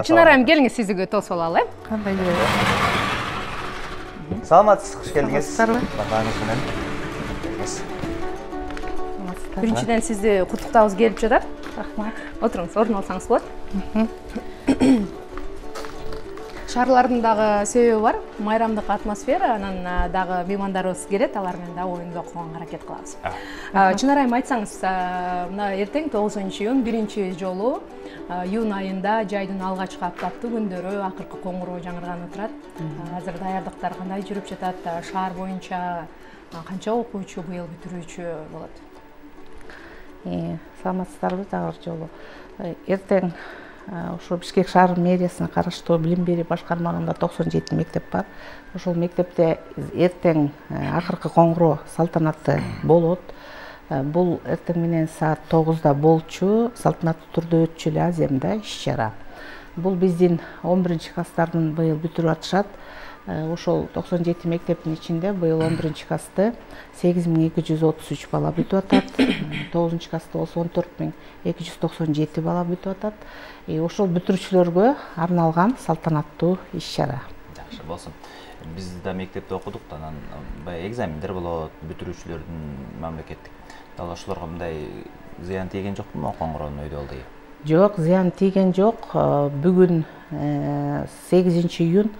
Чынар айым, келиңиз сизге тосуп алалы. Кандай Саламатсыз, хош келдиңиз. Биринчиден сизди куттуктабыз келип жатат. Рахмат. Отуруңуз, орун алсаңыз болот. Шаарлардын дагы себеби бар. Майрамдык атмосфера, анан дагы меймандарыбыз келет, алар менен дагы оюнду окуганга аракет кылабыз. Чынар айым, айтсаңыз, мына эртең 9-июнь биринчи жолу июнь айында жайдын алгачкы аптаптуу күндөрү акыркы коңгуроо жаңырганы турат. Азыр даярдыктар кандай жүрүп жатат? Шаар боюнча канча окуучу быйыл бүтүрүүчү болот? Саламатсыздарбы дагы бир жолу. Эртең ошо Бишкек шаар мэриясына караштуу билим берүү башкармалыгында 97 мектеп бар. Ошол мектепте эртең акыркы коңгуроо салтанаты болот. Бул эртең менен саат 9-да болчу, салтанаттуу түрдө өтчү эле аземда иш-чара. Бул биздин 11-класстардын быйыл бүтүрүп атышат. Ошол 97 мектептин ичинде быйыл 11-классты 8233 бала бүтүп атат. 9-классты болсо 14297 бала бүтүп атат. Ошол бүтүрүүчүлөргө арналган салтанаттуу иш-чара. Жакшы болсун. Биз да мектепте окудук, анан баягы экзамендер болот, бүтүрүүчүлөрдүн мамлекеттик. Дал ошолорго мындай зыян тийген жокпу коңгуроонун өйдө алды? Жок, зыян тийген жок. Бүгүн 8-июнь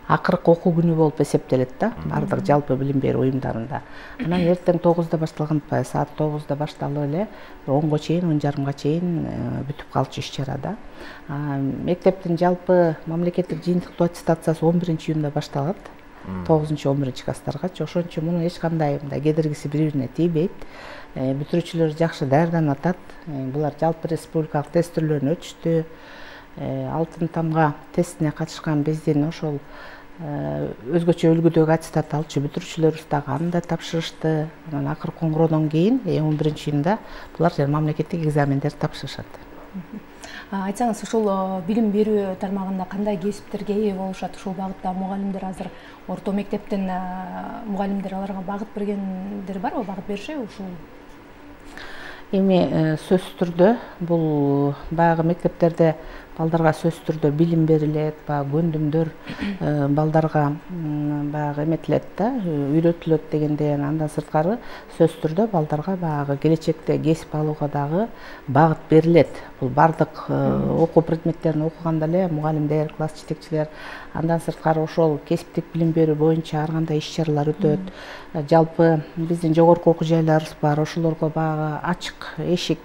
акыркы окуу күнү болуп эсептелет да, бардык жалпы билим берүү уюмдарында. Анан эртең 9-да башталган, саат 9-да башталып эле 10-го чейин, 10:30-га чейин бүтүп калчу иш-чарада. Мектептин жалпы мамлекеттик жыйынтыктоо аттестациясы 11-июнда башталат. 9-11-класстарга. Ошон үчүн мунун эч кандай кедергиси бири-бирине тийбейт. Бүтүрүүчүлөр жакшы даярданып атат. Булар жалпы республикалык тесттерден өтүштү. Алтын тамга тестине катышкан биздин ошол өзгөчө үлгүдөгү аттестат алчу бүтүрүүчүлөрүбүз дагы аны да тапшырышты. Анан акыркы коңгуроодон кийин 11-июнда булар мамлекеттик экзамендерди тапшырышат. Айтсаңыз, ушул билим берүү тармагында кандай кесиптерге ээ болушат? Ушул багытта мугалимдер азыр орто мектептен мугалимдер аларга багыт бергендер барбы? Багыт беришеби ушул? Эми сөзсүз түрдө бул баягы мектептерде балдарга сөзсүз түрдө билим берилет, баягы көндүмдөр балдарга баягы эметилет да, үйрөтүлөт дегенден андан сырткары сөзсүз түрдө балдарга баягы келечекте кесип алууга дагы багыт берилет. Бул бардык окуу предметтерин окуганда эле мугалимдер, класс жетекчилер, андан сырткары ошол кесиптик билим берүү боюнча ар кандай иш-чаралар өтөт. Жалпы биздин жогорку окуу жайларыбыз бар, ошолорго баягы ачык эшик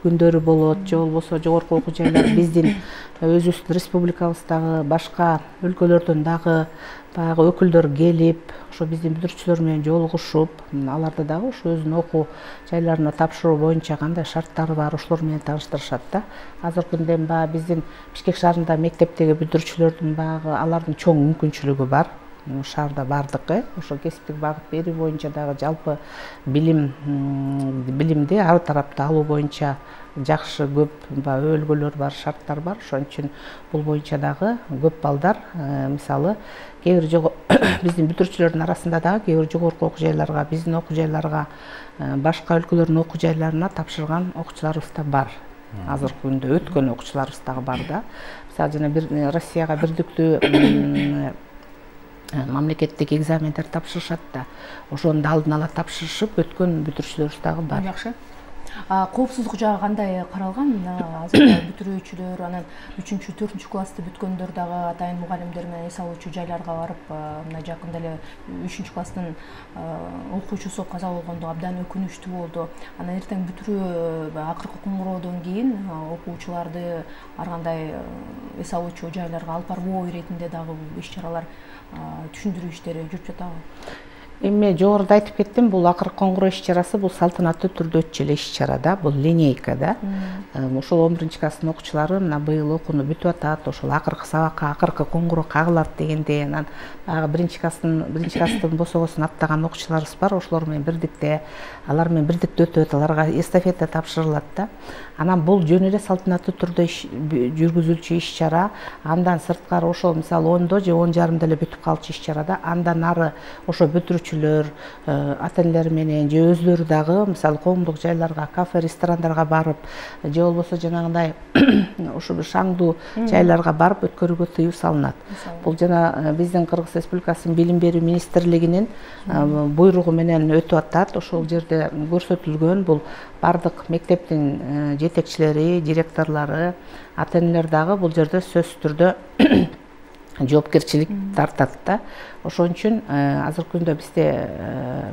күндөрү болот, же болбосо жогорку окуу жайлар биздин өзүбүздүн республикабыздагы башка өлкөлөрдөн дагы баягы өкүлдөр келип, ошо биздин бүтүрүүчүлөр менен жолугушуп, аларды дагы ошо өзүнүн окуу жайларына тапшыруу боюнча кандай шарттары бар, ошолор менен тааныштырышат да. Азыркы күндө баягы биздин Бишкек шаарында мектептеги бүтүрүүчүлөрдүн баягы алардын чоң мүмкүнчүлүгү бар. Шаарда бардык, ошо кесиптик багыт берүү боюнча дагы жалпы билимди ар тарапта алуу боюнча жакшы көп өлгөлөр бар, шарттар бар. Ошон үчүн бул боюнча дагы көп балдар, мисалы, кээ бир биздин бүтүрүүчүлөрдүн арасында дагы кээ бир жогорку окуу жайларга, биздин окуу жайларга, башка өлкөлөрдүн окуу жайларына тапшырган окуучуларыбыз да бар. Азыркы күндө өткөн окуучуларыбыз дагы бар да. Мисалы, жана Россияга бирдиктүү мамлекеттик экзамендер тапшырышат да. Ошону алдын ала тапшырышып өткөн бүтүрүүчүлөрүбүз дагы бар. Жакшы. Коопсуздук жагы кандай каралган? Азыр бүтүрүүчүлөр, анан 3-4 классты бүткөндөр дагы атайын мугалимдер менен эс алуучу жайларга барып, мына жакында эле 3-класстын окуучусу каза болгондо абдан өкүнүчтүү болду. Анан эртең бүтүрүү акыркы коңгуроодон кийин окуучуларды ар кандай эс алуучу жайларга алып барбоо иретинде дагы иш-чаралар, түшүндүрүү иштери жүрүп жатабы? Эми жогоруда айтып кеттим, бул акыркы коңгуроо иш-чарасы бул салтанаттуу түрдө өтчү эле иш-чара да, бул линейка да. Ошол 11-класстын окуучулары мына быйыл окууну бүтүп атат, ошол акыркы сабакка акыркы коңгуроо кагылат дегенде, анан биринчи класстын босогосун аттаган окуучуларыбыз бар, ошолор менен бирдикте, алар менен бирдикте өтөт, аларга эстафета тапшырылат да. Анан бул жөн эле салтанаттуу түрдө жүргүзүлчү иш-чара. Андан сырткары ошол мисалы 10-до же 10:30 эле бүтүп калчу иш-чарада, андан ары ошо бүтүрүүчү бүтүрүүчүлөр ата энелери менен же өздөрү дагы мисалы коомдук жайларга, кафе, ресторандарга барып, же болбосо жанагындай ушу бир шаңдуу жайларга барып өткөрүүгө тыюу салынат. Бул жана биздин Кыргыз Республикасынын Билим берүү министрлигинин буйругу менен өтүп атат. Ошол жерде көрсөтүлгөн. Бул бардык мектептин жетекчилери, директорлору, ата энелер дагы бул жерде сөзсүз түрдө жоопкерчилик тартат да. Ошон үчүн азыркы күндө бизде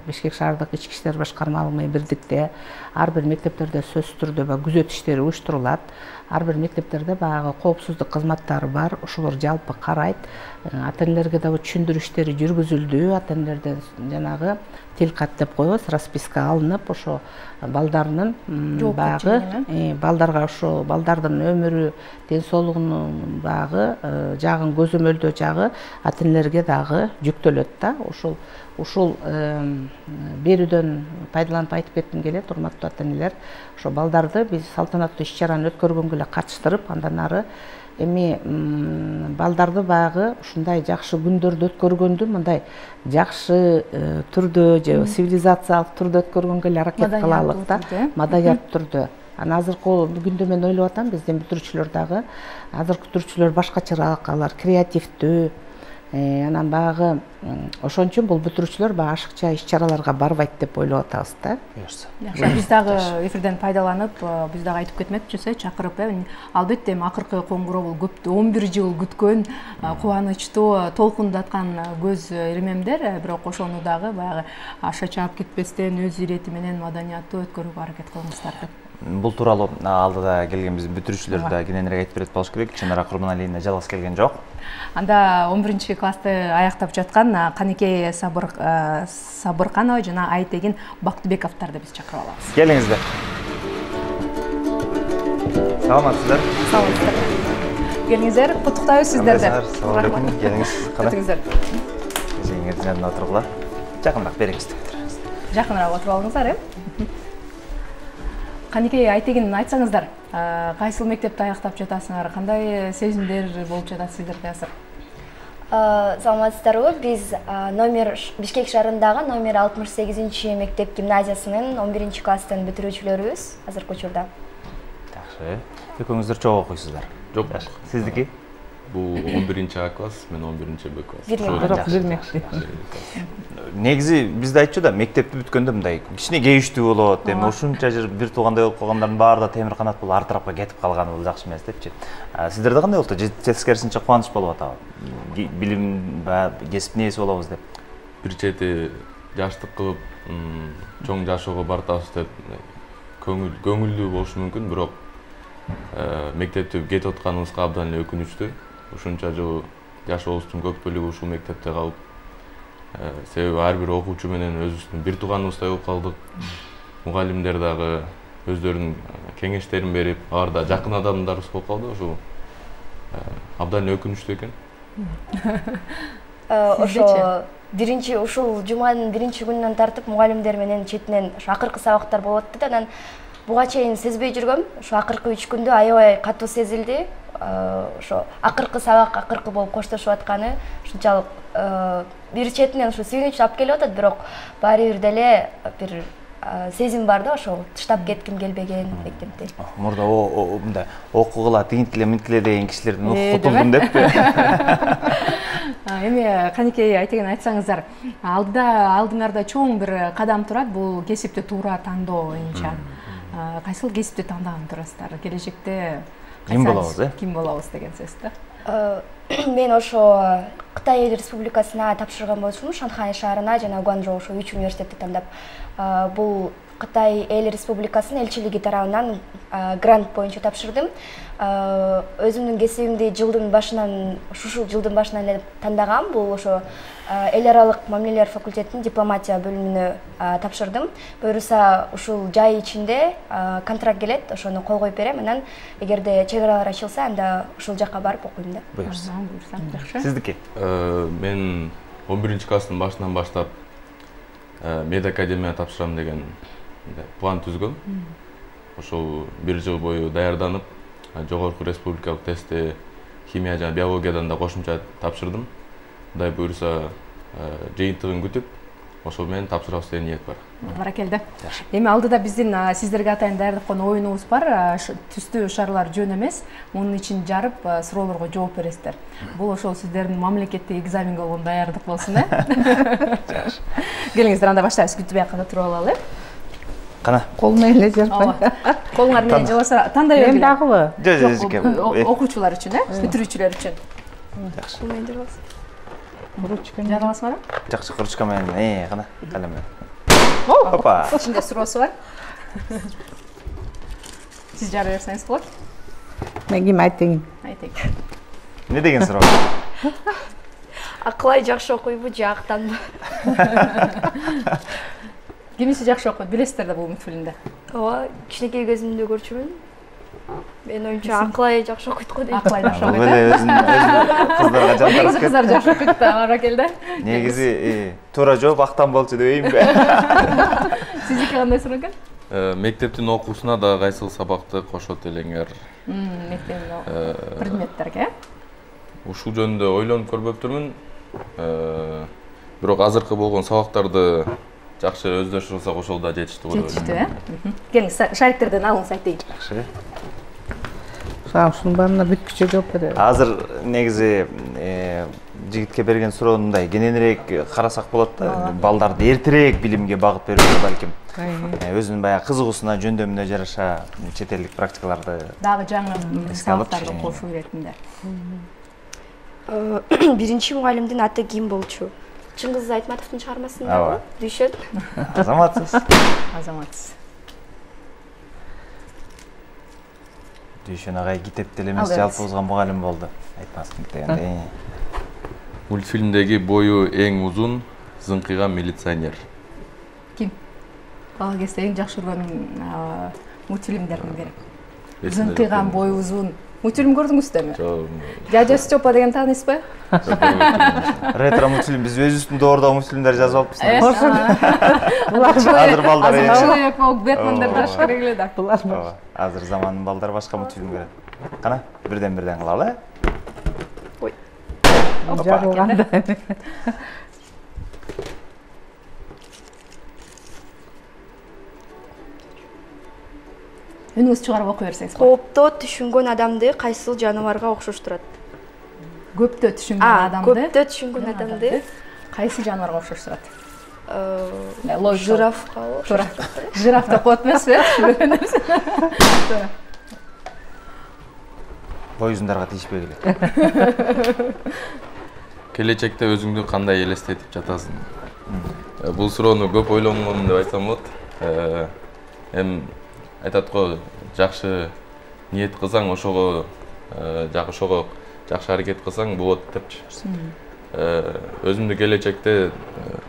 Бишкек шаардык ички иштер башкармалыгы менен бирдикте ар бир мектептерде сөзсүз түрдө күзөт иштери уюштурулат. Ар бир мектептерде баягы коопсуздук кызматтары бар. Ошолор жалпы карайт. Ата энелерге да түшүндүрүү иштери жүргүзүлдү. Ата энелерден жанагы тил кат деп коебуз, расписка алынып, ошо балдарынын баягы балдарга ошо балдардын өмүрү, ден соолугунун баягы жагын көзөмөлдөө жагы ата энелерге дагы жүктөлөт да. Ушул берүүдөн пайдаланып айтып кетким келет, урматтуу ата энелер. Ошо балдарды биз салтанаттуу иш-чараны өткөргөнгө эле катыштырып, андан ары эми балдарды баягы ушундай жакшы күндөрдү өткөргөндү мындай жакшы түрдө же цивилизациялык түрдө өткөргөнгө эле аракет кылалык да, маданият түрдө. Анан азыркы күндө мен ойлоп атам, биздин бүтүрүүчүлөр дагы азыркы бүтүрүүчүлөр башкачараак, алар креативдүү. Анан баягы ошон үчүн бул бүтүрүүчүлөр баягы ашыкча иш-чараларга барбайт деп ойлоп атабыз да. Жакшы, биз дагы эфирден пайдаланып, биз дагы айтып кетмекчүбүз, чакырып, албетте акыркы коңгуроо бул көп 11 жыл күткөн, кубанычтуу, толкундаткан көз иремемдер, бирок ошону дагы баягы аша чаап кетпестен өз ирети менен маданияттуу өткөрүүгө аракет кылыңыздар деп. Бул тууралуу алдыда келген биздин бүтүрүүчүлөр да кененирээк айтып берет болуш керек. Чынара Курманалиевна жалгыз келген жок. Анда 11-классты аяктап жаткан Каникей Сабырканова жана Айтегин Бактыбековдорду биз чакырып алабыз. Келиңиздер. Саламатсыздар. Саламатсыздар. Келиңиздер, куттуктайбыз сиздерди. Салам алейкум. Келиңиз. Өтүңүздөр. Эжеңиздин жанына отургула. Жакыныраак бериңиз. Жакыныраак отуруп алыңыздар, Каникей, Айтегин, айтсаңыздар, кайсыл мектепти аяктап жатасыңар, кандай сезимдер болуп жатат сиздерде азыр? Саламатсыздарбы, биз Бишкек шаарындагы номер 68 мектеп гимназиясынын 11-класстын бүтүрүүчүлөрүбүз азыркы учурда. Жакшы. Экөөңүздөр чогуу окуйсуздар? Жок. Сиздики? Бул 11-А класс, мен 11-Б класс. Негизи бизде айтчу да, мектепти бүткөндө мындай кичине кейиштүү болот. Эми ушунча жер бир туугандай болуп калгандардын баары да темир канат болуп ар тарапка кетип калганы бул жакшы эмес депчи. Сиздерде кандай болду? Тескерисинче кубаныч болуп атабы? Билим кесиптин ээси болобуз деп. Бир чети жаштык кылып, чоң жашоого бартабыз деп көңүлдүү болушу мүмкүн, бирок мектепти кетип атканыбызга абдан эле өкүнүчтүү. Ушунча жыл жашообуздун көп бөлүгү ушул мектепте калып, себеби ар бир окуучу менен өзүбүздүн бир тууганыбыздай болуп калдык. Мугалимдер дагы өздөрүнүн кеңештерин берип, алар да жакын адамдарыбыз болуп калды. Ошол абдан эле өкүнүчтүү экен. Ошо биринчи ушул жуманын биринчи күнүнөн тартып мугалимдер менен четинен ошо акыркы сабактар болуп атты да, анан буга чейин сезбей жүргөм. Ошо акыркы 3 күндө аябай катуу сезилди. Ошо акыркы сабак акыркы болуп коштошуп атканы ушунчалык бир четинен ушу сүйүнүч алып келип атат, бирок баары бир деле бир сезим бар да, ошол таштап кетким келбеген мектепти. Мурда мындай окугула тигинткиле минткиле деген кишилерден кутулдум деппи? Эми Каникей, Айтегин, айтсаңыздар, алдыңарда чоң бир кадам турат, бул кесипти туура тандоо боюнча. Кайсыл кесипти тандаган турасыздар? Келечекте ким болобуз, ким болобуз деген сөз да. Мен ошо Кытай Эл Республикасына тапшырган болчумун, Шанхай шаарына жана Гуанчжоу ошо 3 университетти тандап. Бул Кытай Эл Республикасынын элчилиги тарабынан грант боюнча тапшырдым. Өзүмдүн кесибимди ушул жылдын башынан эле тандагам. Бул ошо эл аралык мамилелер факультетинин дипломатия бөлүмүнө тапшырдым. Буюрса ушул жай ичинде контракт келет, ошону кол коюп берем. Анан эгерде чек аралар ачылса, анда ушул жакка барып окуйм да. Буюрса. Жакшы. Сиздики? Мен 11-класстын башынан баштап медакадемия тапшырам деген план түзгөм. Ошол бир жыл бою даярданып, жогорку республикалык тестти химия жана биологиядан да кошумча тапшырдым. Кудай буюрса жыйынтыгын күтүп, ошол менен тапшырабыз деген ниет бар. Баракелде. Эми алдыда биздин сиздерге атайын даярдап койгон оюнубуз бар. Түстүү шарлар жөн эмес. Мунун ичин жарып, суроолорго жооп бересиздер. Бул ошол сиздердин мамлекеттик экзаменге болгон даярдык болсун, Жакшы. Келиңиздер, анда баштайбыз. Күтүбөй кана туруп алалы. Кана. Колуна эле жарпай. Колуңар менен жабаса тандай Мен дагыбы? Жок. Окуучулар үчүн, бүтүрүүчүлөр үчүн. Жакшы. Ручка. Жара аласыңарбы? Жакшы, ручка менен, кана, калем менен. Опа. Ичинде суроосу бар. Сиз жара берсеңиз болот. Мен ким айтайын? Айтайык. Не деген суроо? Акылай жакшы окуйбу, жактанбы? Кимиси жакшы окуйт, билесиздер да бул мультфильмде. Ооба, кичинекей кезимде көрчүмүн. Мен оюмча Акылай жакшы окуйт го дейм. Акылай жакшы Бул окуйт. эле кыздарга жалтарып кетти. Кыздар жакшы окуйт да, Баракелде. Негизи туура жооп актан болчу дебейинби? Сиздики кандай суроо экен? Мектептин окуусуна да кайсыл сабакты кошот элеңер? Мектептин предметтерге. Ушул жөнүндө ойлонуп көрбөптүрмүн. Бирок азыркы болгон сабактарды жакшы өздөштүрсөк ошол да жетиштүү болот. Жетиштүү, Келиңиз, шариктерден алыңыз, айтайын. Жакшы. Ушунун баарына бүткүчө жооп беребиз. Азыр негизи жигитке берген суроонундай кененирээк карасак болот да. Балдарды эртерээк билимге багып берүүгө балким. Өзүнүн баягы кызыгуусуна, жөндөмүнө жараша чет элдик практикаларды Дагы жаңы сабактарды кошуу иретинде. Биринчи мугалимдин аты ким болчу? Чыңгыз Айтматовдун чыгармасында Ооба. Дүйшөн. Азаматсыз. Азаматсыз. Дүйшөн агай китепте эле эмес, жалпыбызга мугалим болду. Айтмасын дегенде. Мультфильмдеги бою эң узун зыңкыган милиционер. Ким? Бала кезде эң жакшы көргөн мультфильмдердин бири. Зыңкыган бою узун. Мультфильм көрдүңүздөрбү? Жок. Дядя Степа деген тааныйсызбы? Ретро мультфильм, биз өзүбүздүн доордогу мультфильмдерди жазып алыпбыз. Азыр балдар Человек-паук, Бэтмендер жаш керек эле да. Ооба. Азыр замандын балдары башка мультфильм көрөт. Кана, бирден кылалы. Ой. Жарылганда. Үнүңүз чыгарып окуй берсеңиз. Коопто түшүнгөн адамды кайсыл жаныбарга окшоштурат? Көптө түшүнгөн адамды. Көптө түшүнгөн адамды Кайсы жаныбарга окшоштурат? жирафка окшоштурат. Жираф деп коет эмеспи? Боюзундарга тийишпей келет. Келечекте өзүңдү кандай элестетип жатасың? Бул суроону көп ойлонгон деп айтсам болот. Айтат го, жакшы ниет кылсаң, ошого жакшы аракет кылсаң болот депчи. Өзүмдү келечекте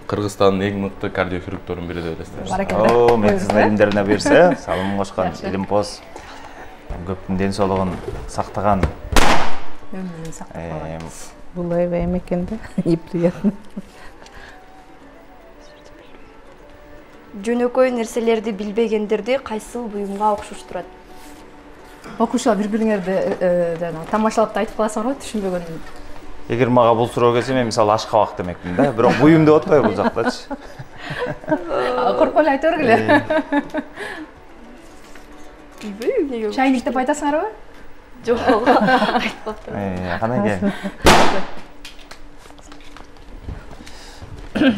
Кыргызстандын эң мыкты кардиохирургдордун бири деп элестейм. Баракелде. Медицина илимдерине буюрса, салым кошкон илимпоз көптүн ден соолугун сактаган. Өмүрүн сактап. Бул аябай экен да. Неприятно. Жөнөкөй нерселерди билбегендерди кайсыл буюмга окшоштурат? Окуучулар бири-бириңерди тамашалап айтып каласыңар го, түшүнбөгөн. Эгер мага бул суроо келсе, мен мисалы ашкабак демекмин да. Бирок буюм деп атпайбы бул жактачы. Коркуп эле айта бергиле. Билбейм. Чайник деп айтасыңарбы? Жок, айтпаптыр. Кандай ке?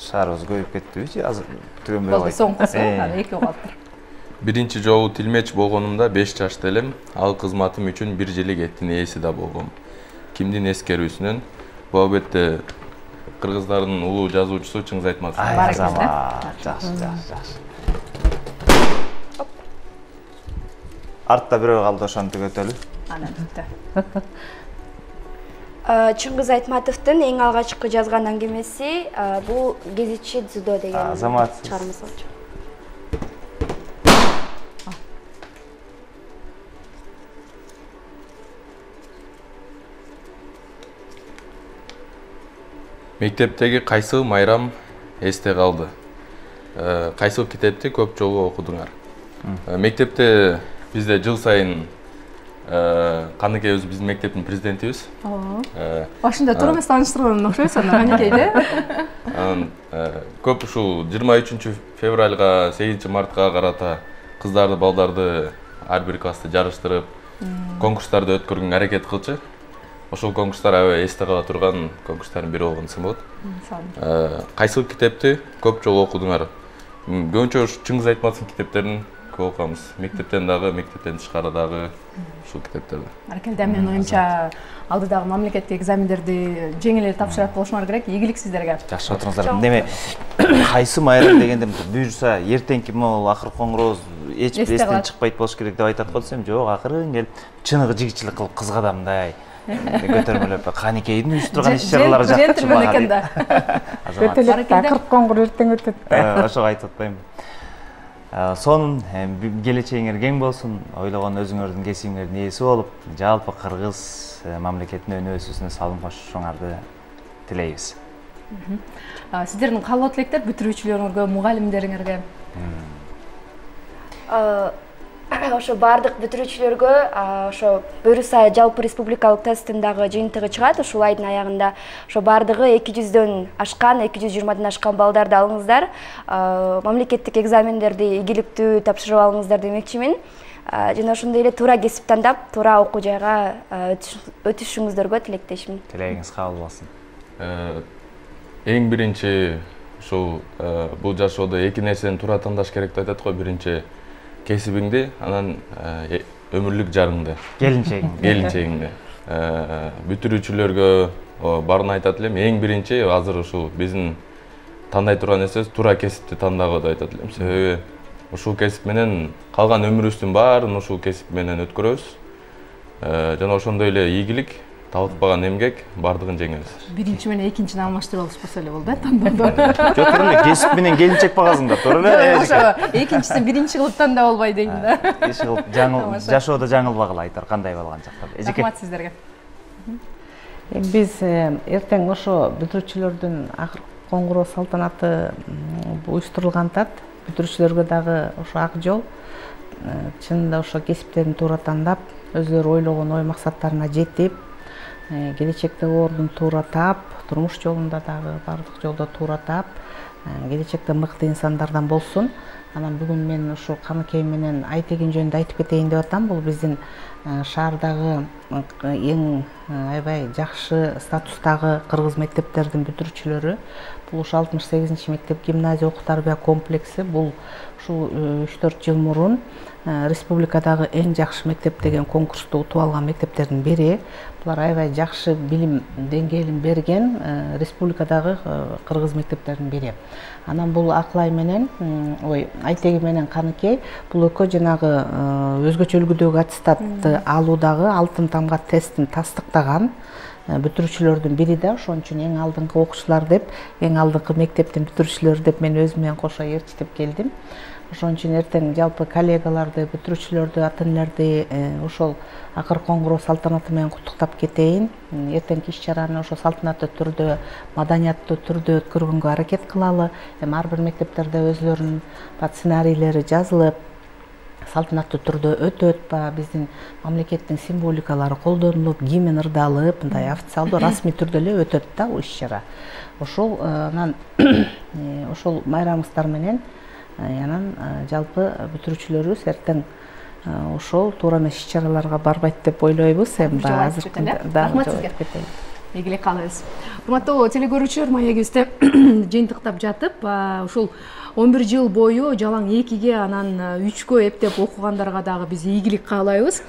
Шаарыбыз көбөйүп кеттиби? Азыр түгөнбөй Болду, койду. соңкусу, эки калыптыр. Биринчи жолу тилмеч болгонумда 5 жашта элем. Ал кызматым үчүн 1 жылык эттин ээси да болгом. Кимдин эскерүүсүнөн? Бул албетте кыргыздардын улуу жазуучусу Чыңгыз Айтматов. Жакшы. Артта бирөө калды, ошону түгөтөлү. Анан бүттү. Чыңгыз Айтматовдун эң алгачкы жазган аңгемеси бул Гезитчи дзюдо деген Азаматсыз. чыгармасы болчу. Мектептеги кайсыл майрам эсте калды? Кайсыл китепти көп жолу окудуңар? Мектепте бизде жыл сайын Каныкей өзү биздин мектептин президентибиз. Башында тура эмес тааныштырган окшойсуң, Каныкейде. Анан көп ушул 23 февралга 8 мартка карата кыздарды, балдарды ар бир классты жарыштырып, конкурстарды өткөргөнгө аракет кылчу. Ошол конкурстар аябай эсте кала турган конкурстардын бири болгон десем болот. Кайсыл китепти көп жолу окудуңар? Көбүнчө Чыңгыз Айтматовдун китептерин көп окумуз. Мектептен дагы, мектептен тышкары дагы ушул китептерди. Аракелде менин оюмча алдыдагы мамлекеттик экзамендерди жеңил эле тапшырат болушуңар керек. Ийгилик сиздерге. Жакшы отуруңуздар. Деме кайсы майрам дегенде буюрса эртеңки могул акыркы коңгуроз эч бир эстен чыкпайт болуш керек деп айтат го десем, жок, акырын келип чыныгы жигитчилик кылып кызга да мындай көтөрмөлөп каникейдин уюштурган иш-чаралары жакчы мага экен да. Акыркы коңгур эртең өтөт. Ошого айтып атпаймынбы. Сонун келечегиңер кең болсун, ойлогон өзүңөрдүн кесибиңердин ээси болуп, жалпы кыргыз мамлекетине өнөөсүнө салым кошушуңарды тилейбиз. Сиздердин каалоо тилектер бүтүрүүчүлөрүңөргө, мугалимдериңерге? Ошо бардык бүтүрүүчүлөргө ошо буюрса жалпы республикалык тесттин дагы жыйынтыгы чыгат. Ушул айдын аягында ошо бардыгы 200дөн ашкан, 220 ашкан балдарды алыңыздар. Мамлекеттик экзамендерди ийгиликтүү тапшырып алыңыздар демекчимин. Жана ошондой эле туура кесип тандап, туура окуу жайга өтүшүңүздөргө тилектешмин. Тилегиңиз кабыл болсун. Эң биринчи ушул бул жашоодо эки нерсени туура тандаш керек деп айтат го. Биринчи кесибиңди, анан өмүрлүк жарыңды, келинчегиңди. Бүтүрүүчүлөргө баарын айтат элем, эң биринчи азыр ушул биздин тандай турган нерсебиз туура кесипти тандагы деп айтат элем. Себеби ушул кесип менен калган өмүрүбүздүн баарын ушул кесип менен өткөрөбүз. Жана ошондой эле ийгилик, талыкпаган эмгек бардыгын жеңебиз. Биринчи менен экинчини алмаштырып алышпаса эле болду, тандоодо. Жок, туура эле кесип менен келинчек багасыңдар, туура эле. Ошо экинчисин биринчи кылып тандап албай дейм да. Иш кылып жашоодо жаңылбагыла айтар кандай болгон жактар. Рахмат сиздерге. Биз эртең ошо бүтүрүүчүлөрдүн акыркы коңгуроо салтанаты уюштурулгантат. Бүтүрүүчүлөргө дагы ошо ак жол. Чынында ошо кесиптерин туура тандап, өзүлөрү ойлогон ой максаттарына жетип, келечекте ордун туура таап, турмуш жолунда дагы бардык жолдо туура таап, келечекте мыкты инсандардан болсун. Анан бүгүн мен ушу Каныкей менен Айтегин жөнүндө айтып кетейин деп атам. Бул биздин шаардагы эң аябай жакшы статустагы кыргыз мектептердин бүтүрүүчүлөрү. Бул ушу 68-мектеп гимназия окуу тарбия комплекси. Бул ушул 3-4 жыл мурун республикадагы эң жакшы мектеп деген конкурсту утуп алган мектептердин бири. Булар аябай жакшы билим деңгээлин берген республикадагы кыргыз мектептердин бири. Анан бул Аклай менен, Айтеги менен Каныкей бул экөө жанагы өзгөчө үлгүдөгү аттестатты алуудагы алтын тамга тестин тастыктаган бүтүрүүчүлөрдүн бири да. Ошон үчүн эң алдыңкы окуучулар деп, эң алдыңкы мектептин бүтүрүүчүлөрү деп мен өзүм менен кошо ээрчитип келдим. Ошон үчүн эртең жалпы коллегаларды, бүтүрүүчүлөрдү, ата-энелерди ошол акыркы коңгуроо салтанаты менен куттуктап кетейин. Эртеңки иш-чараны ошо салтанаттуу түрдө, маданияттуу түрдө өткөргөнгө аракет кылалы. Эми ар бир мектептерде өзүлөрүнүн сценарийлери жазылып, салтанаттуу түрдө өтөт. Биздин мамлекеттин символикалары колдонулуп, гимн ырдалып, мындай официалдуу, расмий түрдө эле өтөт да бул иш-чара. Ошол анан ошол майрамыңыздар менен анан жалпы бүтүрүүчүлөрүбүз эртең ошол туура эмес иш-чараларга барбайт деп ойлойбуз. Эми азыркы рахмат сизге. Ийгилик каалайбыз. Урматтуу телекөрүүчүлөр, маегибизде жыйынтыктап жатып, ушул 11 жыл бою жалаң 2-ге анан 3-кө эптеп окугандарга дагы биз ийгилик каалайбыз.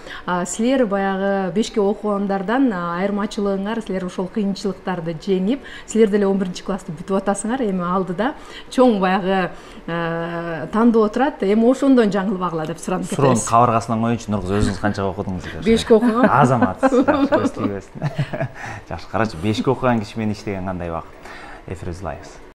Силер баягы 5-ке окугандардан айырмачылыгыңар, силер ошол кыйынчылыктарды жеңип, силер деле 11-классты бүтүп атасыңар. Эми алдыда чоң баягы тандоо турат. Эми ошондон жаңылбагыла деп суранып кетебиз. Сурон кабыргасынан коюнчу, Нургуз, өзүңүз канчага окудуңуз? 5-ке окугам. Азамат. Жакшы, карачы 5-ке окуган киши менен иштеген кандай убакыт? Эфирибизди улайбыз.